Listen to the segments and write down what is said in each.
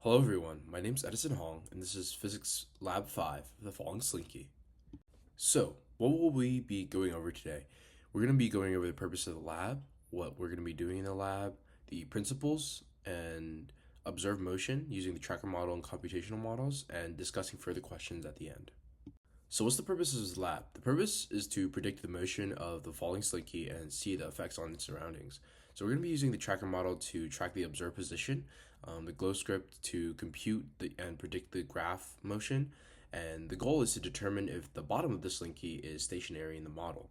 Hello everyone, my name is Edison Hong, and this is Physics Lab 5, the Falling Slinky. So, what will we be going over today? We're going to be going over the purpose of the lab, what we're going to be doing in the lab, the principles, and observed motion using the tracker model and computational models, and discussing further questions at the end. So what's the purpose of this lab? The purpose is to predict the motion of the falling slinky and see the effects on its surroundings. So we're going to be using the tracker model to track the observed position, the glow script to compute and predict the graph motion, and the goal is to determine if the bottom of the slinky is stationary in the model.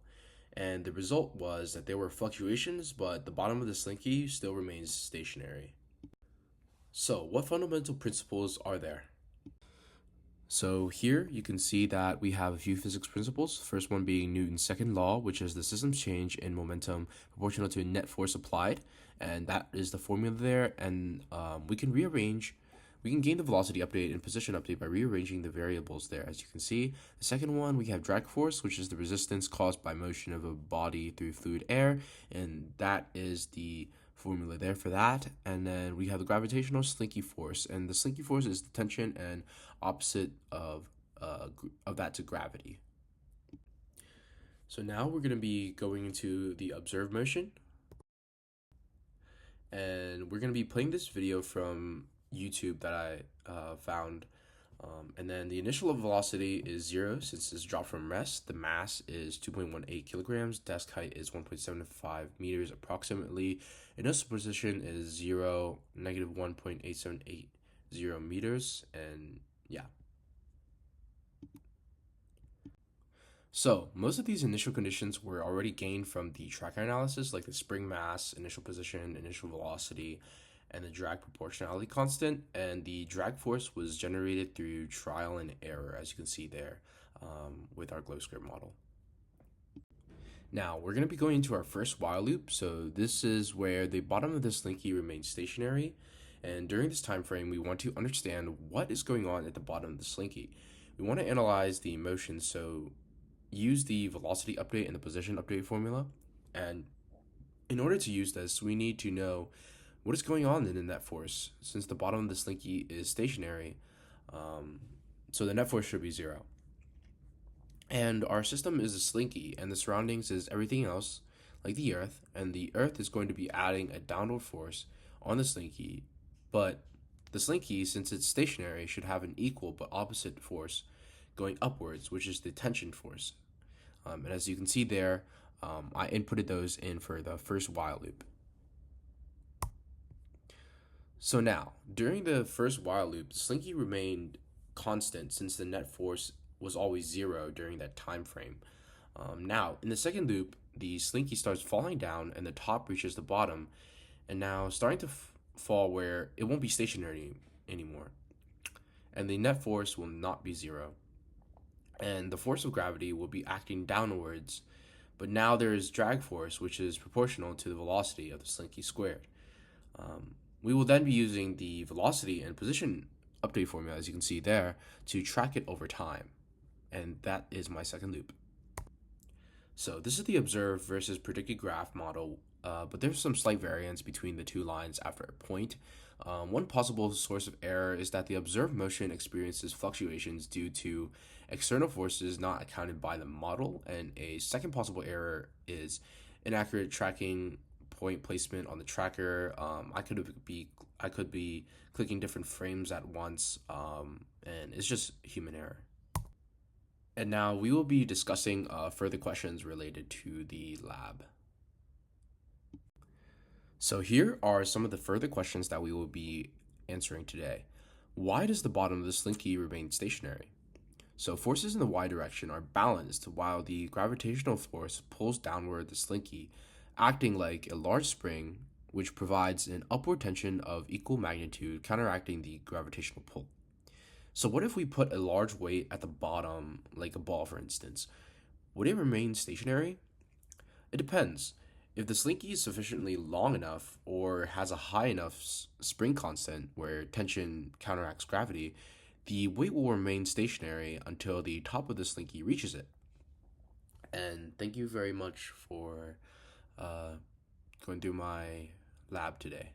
And the result was that there were fluctuations, but the bottom of the slinky still remains stationary. So what fundamental principles are there? So here you can see that we have a few physics principles. First one being Newton's second law, which is the system's change in momentum proportional to net force applied, and that is the formula there. And we can gain the velocity update and position update by rearranging the variables there. As you can see, the second one we have drag force, which is the resistance caused by motion of a body through fluid air, and that is the formula there for that. And then we have the gravitational slinky force, and the slinky force is the tension and opposite of that to gravity. So now we're going to be going into the observed motion, and we're going to be playing this video from YouTube that I found. And then the initial velocity is 0 since it's dropped from rest. The mass is 2.18 kilograms. Desk height is 1.75 meters approximately. Initial position is 0, negative 1.878 meters. And yeah. So most of these initial conditions were already gained from the tracker analysis, like the spring mass, initial position, initial velocity, and the drag proportionality constant. And the drag force was generated through trial and error, as you can see there, with our glow script model. Now we're going to be going into our first while loop. So this is where the bottom of the slinky remains stationary, and during this time frame we want to understand what is going on at the bottom of the slinky. We want to analyze the motion, so use the velocity update and the position update formula. And in order to use this, we need to know what is going on in the net force, since the bottom of the slinky is stationary. So the net force should be 0. And our system is a slinky, and the surroundings is everything else, like the Earth, and the Earth is going to be adding a downward force on the slinky, but the slinky, since it's stationary, should have an equal but opposite force going upwards, which is the tension force. And as you can see there, I inputted those in for the first while loop. So now, during the first while loop, the slinky remained constant since the net force was always 0 during that time frame. Now, in the second loop, the slinky starts falling down and the top reaches the bottom, and now starting to fall where it won't be stationary anymore. And the net force will not be 0. And the force of gravity will be acting downwards, but now there is drag force, which is proportional to the velocity of the slinky squared. We will then be using the velocity and position update formula, as you can see there, to track it over time. And that is my second loop. So this is the observed versus predicted graph model, but there's some slight variance between the two lines after a point. One possible source of error is that the observed motion experiences fluctuations due to external forces not accounted by the model, and a second possible error is inaccurate tracking point placement on the tracker. I could be clicking different frames at once, and it's just human error. And now we will be discussing further questions related to the lab. So here are some of the further questions that we will be answering today. Why does the bottom of the slinky remain stationary? So forces in the y direction are balanced while the gravitational force pulls downward the slinky, acting like a large spring which provides an upward tension of equal magnitude counteracting the gravitational pull. So what if we put a large weight at the bottom, like a ball for instance? Would it remain stationary? It depends. If the slinky is sufficiently long enough or has a high enough spring constant where tension counteracts gravity, the weight will remain stationary until the top of the slinky reaches it. And thank you very much for going through my lab today.